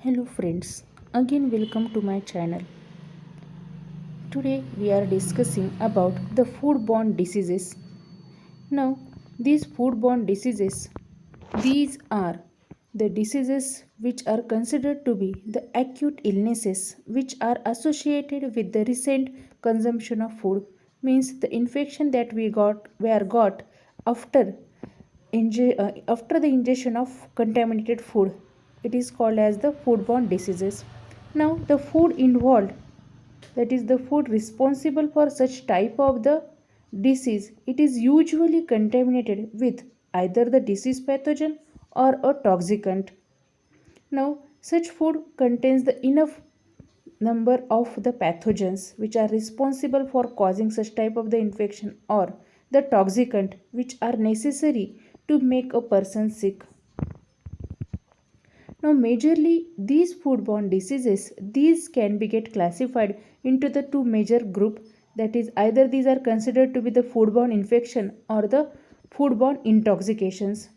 Hello friends, again welcome to my channel. Today we are discussing about the foodborne diseases. Now, these foodborne diseases, these are the diseases which are considered to be the acute illnesses which are associated with the recent consumption of food, means the infection that we got after after the ingestion of contaminated food. It is called as the foodborne diseases. Now the food involved, that is the food responsible for such type of the disease, it is usually contaminated with either the disease pathogen or a toxicant. Now such food contains the enough number of the pathogens which are responsible for causing such type of the infection or the toxicant which are necessary to make a person sick. Now, majorly these foodborne diseases, these can be get classified into the two major group. That is, either these are considered to be the foodborne infection or the foodborne intoxications.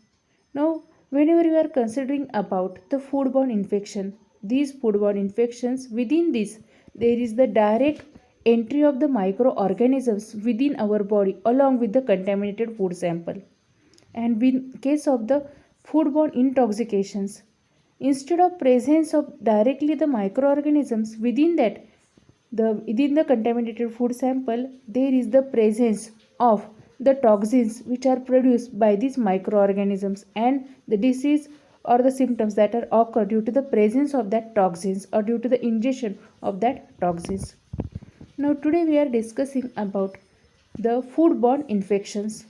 Now, whenever you are considering about the foodborne infection, these foodborne infections, within this there is the direct entry of the microorganisms within our body along with the contaminated food sample. And in case of the foodborne intoxications, instead of presence of directly the microorganisms within the contaminated food sample, there is the presence of the toxins which are produced by these microorganisms, and the disease or the symptoms that are occur due to the presence of that toxins or due to the ingestion of that toxins. Now today we are discussing about the foodborne infections.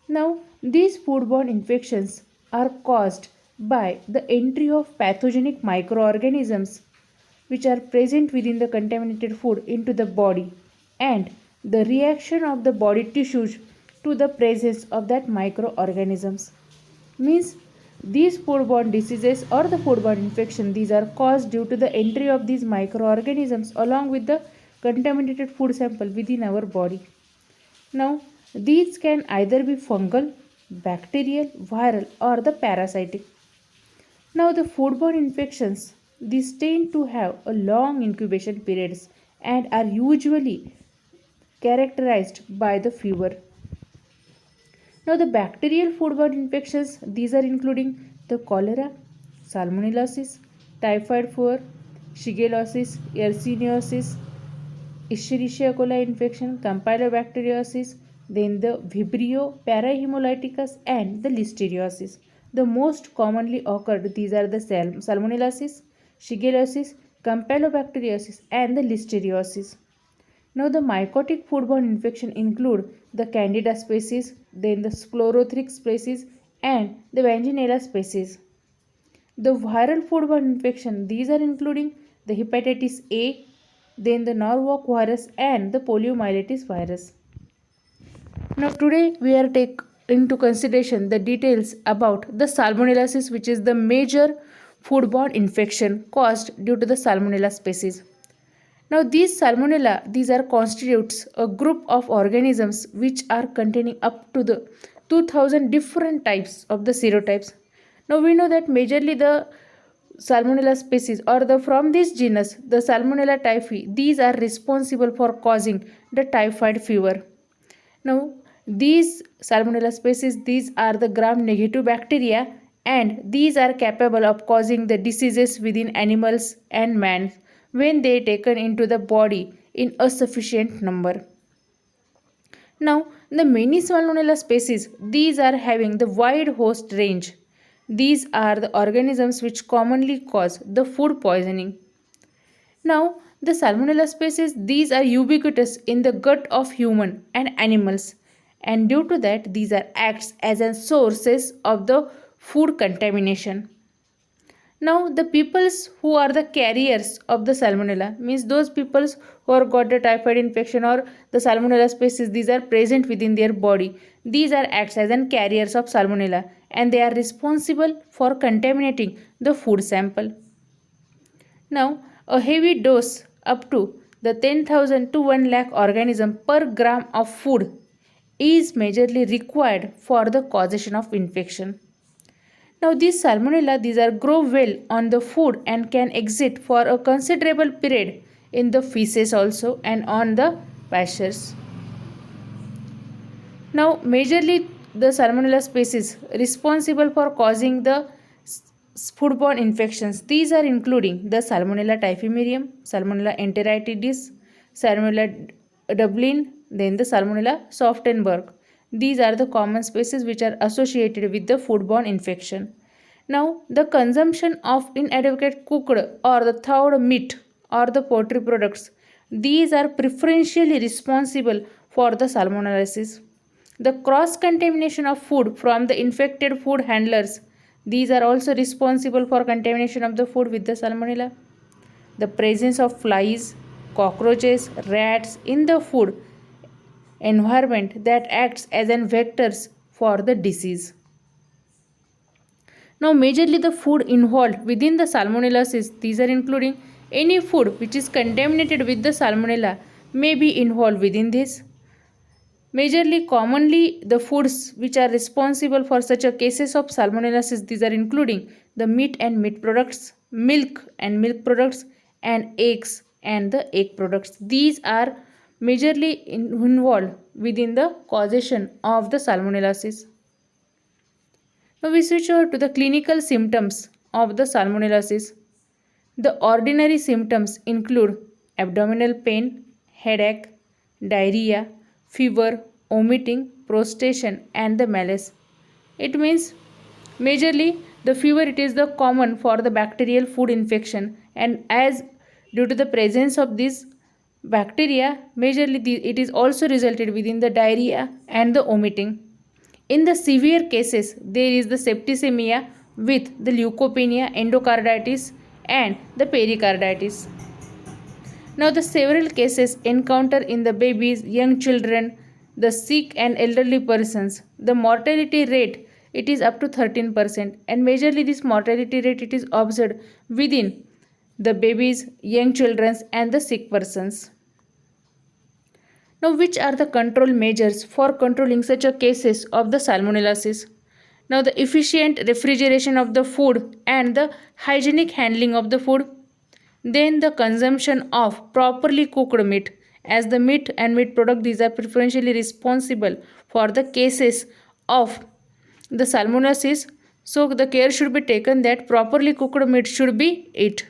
Now, these foodborne infections are caused by the entry of pathogenic microorganisms which are present within the contaminated food into the body, and the reaction of the body tissues to the presence of that microorganisms. Means these foodborne diseases or the foodborne infection, these are caused due to the entry of these microorganisms along with the contaminated food sample within our body. Now, these can either be fungal, bacterial, viral, or the parasitic. Now, the foodborne infections, these tend to have a long incubation periods and are usually characterized by the fever. Now, the bacterial foodborne infections, these are including the cholera, salmonellosis, typhoid fever, shigellosis, yersiniosis, Escherichia coli infection, Campylobacteriosis, then the Vibrio parahemolyticus and the Listeriosis. The most commonly occurred, these are the Salmonellosis, Shigellosis, Campylobacteriosis and the Listeriosis. Now the mycotic foodborne infection include the Candida species, then the Sclerothric species and the Vaginella species. The viral foodborne infection, these are including the hepatitis A, then the Norwalk virus and the poliomyelitis virus. Now today we are take into consideration the details about the salmonellosis, which is the major foodborne infection caused due to the salmonella species. Now these salmonella, these are constitutes a group of organisms which are containing up to the 2000 different types of the serotypes. Now we know that majorly the Salmonella species or the from this genus the Salmonella typhi, these are responsible for causing the typhoid fever. Now these Salmonella species, these are the gram negative bacteria, and these are capable of causing the diseases within animals and man when they taken into the body in a sufficient number. Now, the many Salmonella species, these are having the wide host range. These are the organisms which commonly cause the food poisoning. Now, the Salmonella species, these are ubiquitous in the gut of human and animals, and due to that these are acts as a sources of the food contamination. Now, the peoples who are the carriers of the salmonella, means those peoples who are got the typhoid infection or the salmonella species, these are present within their body. These are acts as an carriers of salmonella, and they are responsible for contaminating the food sample. Now, a heavy dose up to the 10,000 to 1 lakh organism per gram of food is majorly required for the causation of infection. Now these salmonella, these are grow well on the food and can exist for a considerable period in the feces also and on the pastures. Now majorly the salmonella species responsible for causing the foodborne infections. These are including the Salmonella typhimurium, Salmonella enteritidis, Salmonella dublin, then the Salmonella Softenberg. These are the common species which are associated with the foodborne infection. Now, the consumption of inadequate cooked or the thawed meat or the poultry products, these are preferentially responsible for the salmonellosis. The cross contamination of food from the infected food handlers, these are also responsible for contamination of the food with the salmonella. The presence of flies, cockroaches, rats in the food environment that acts as an vectors for the disease. Now majorly the food involved within the salmonellosis, these are including any food which is contaminated with the salmonella may be involved within this. Majorly commonly the foods which are responsible for such a cases of salmonellosis, these are including the meat and meat products, milk and milk products, and eggs and the egg products. These are majorly involved within the causation of the salmonellosis. Now we switch over to the clinical symptoms of the salmonellosis. The ordinary symptoms include abdominal pain, headache, diarrhea, fever, vomiting, prostration, and the malaise. It means majorly the fever, it is the common for the bacterial food infection, and as due to the presence of this bacteria, majorly it is also resulted within the diarrhea and the vomiting. In the severe cases, there is the septicemia with the leukopenia, endocarditis, and the pericarditis. Now, the several cases encounter in the babies, young children, the sick and elderly persons. The mortality rate, it is up to 13%, and majorly this mortality rate it is observed within the babies, young children, and the sick persons. Now, which are the control measures for controlling such a cases of the salmonellosis? Now, the efficient refrigeration of the food and the hygienic handling of the food. Then the consumption of properly cooked meat, as the meat and meat product, these are preferentially responsible for the cases of the salmonellosis. So the care should be taken that properly cooked meat should be eaten.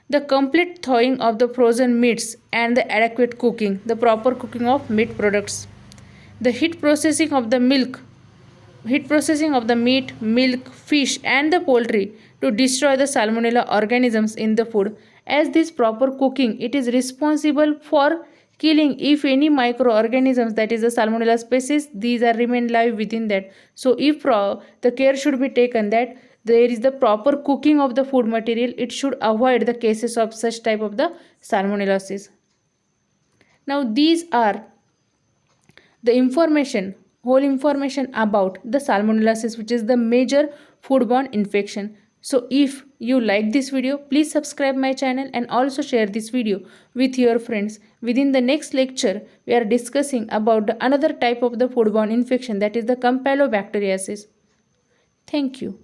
The complete thawing of the frozen meats and the adequate cooking, the proper cooking of meat products. The heat processing of the meat, milk, fish, and the poultry to destroy the salmonella organisms in the food. As this proper cooking, it is responsible for killing if any microorganisms, that is the salmonella species, these are remain live within that. So if the care should be taken that there is the proper cooking of the food material, it should avoid the cases of such type of the salmonellosis. Now these are the whole information about the salmonellosis, which is the major foodborne infection. So if you like this video, please subscribe my channel and also share this video with your friends. Within the next lecture, we are discussing about another type of the foodborne infection, that is the Campylobacteriasis. Thank you.